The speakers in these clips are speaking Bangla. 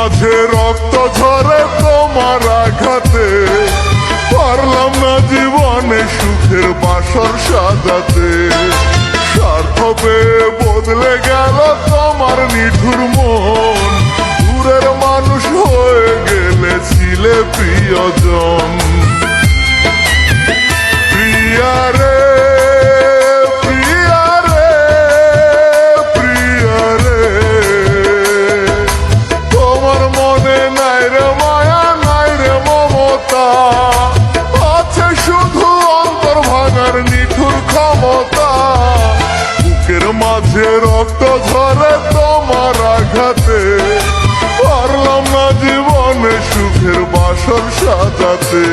মাঝে রক্ত ঝরে তোমার আঘাতে, পারলাম না জীবনে সুখের বাসর সাজাতে। স্বার্থ পেয়ে বদলে গেল তোমার নিঠুর মন, দূরের মানুষ হয়ে গেলে ছিলে প্রিয়জন। প্রিয়া রে প্রিয়া রে প্রিয়া রে, তোমার মনে নাই রে মায়া নাই রে মমতা, আছে শুধু অন্তর ভাঙার নিঠুর ক্ষমতা। বুকের মাঝে রক্ত ঝরে তোমার আঘাতে, পারলাম না জীবনে সুখের বাসর সাজাতে।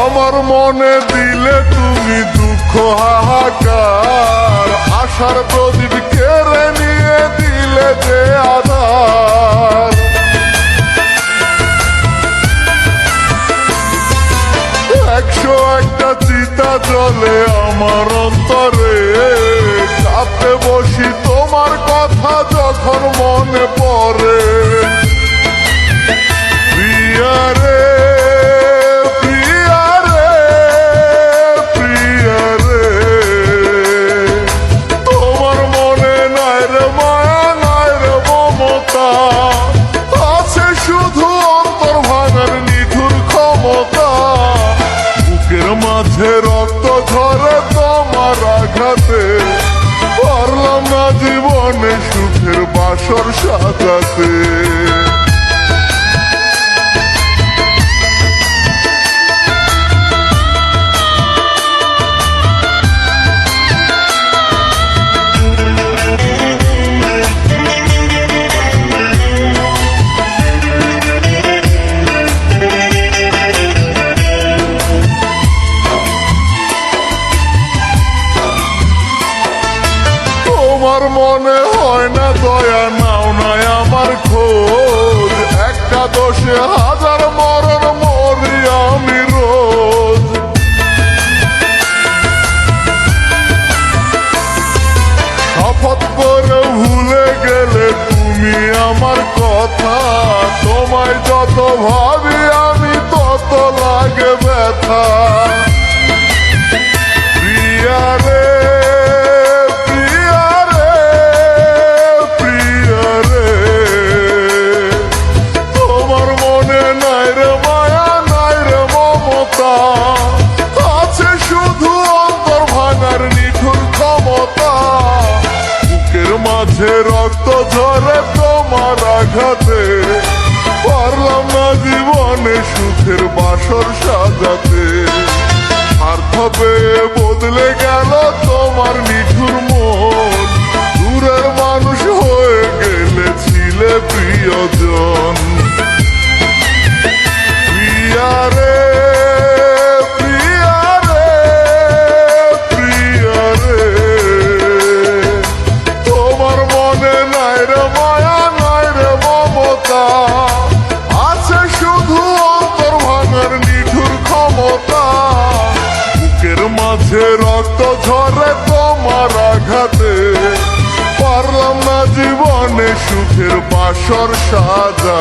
আমার মনে দিলে তুমি দুঃখ হাহাকার, আশার প্রদীপ কেড়ে নিয়ে দিলে যে আধার। 101টা চিতা জ্বলে আমার অন্তরে, কাঁপতে বসি তোমার কথা যখন মনে পড়ে। প্রিয়া রে আছে শুধু অন্তর ভাঙার নিঠুর ক্ষমতা। বুকের মাঝে রক্ত ঝরে তোমার আঘাতে, পারলাম না জীবনে সুখের বাসর সাজাতে। তোমার মনে হয় না দয়া, নাও নাই আমার খোঁজ, একটা দোষে হাজার মরণ মরি আমি রোজ। শপথ করে ভুলে গেলে তুমি আমার কথা, তোমায় যত ভাবি আমি তত লাগে ব্যথা। প্রিয়া রে আছে শুধু অন্তর ভাঙার নিঠুর ক্ষমতা। বুকের মাঝে রক্ত ঝরে তোমার আঘাতে, পারলাম না জীবনে সুখের বাসর সাজাতে। স্বার্থ পেয়ে বদলে গেল তোমার নিঠুর মন, দূরের মানুষ হয়ে গেলে ছিলে প্রিয়জন। প্রিয়া রে আছে শুধু অন্তর ভাঙার নিঠুর ক্ষমতা। বুকের মাঝে রক্ত ঝরে তোমার আঘাতে, পারলাম না জীবনে সুখের বাসর সাজা।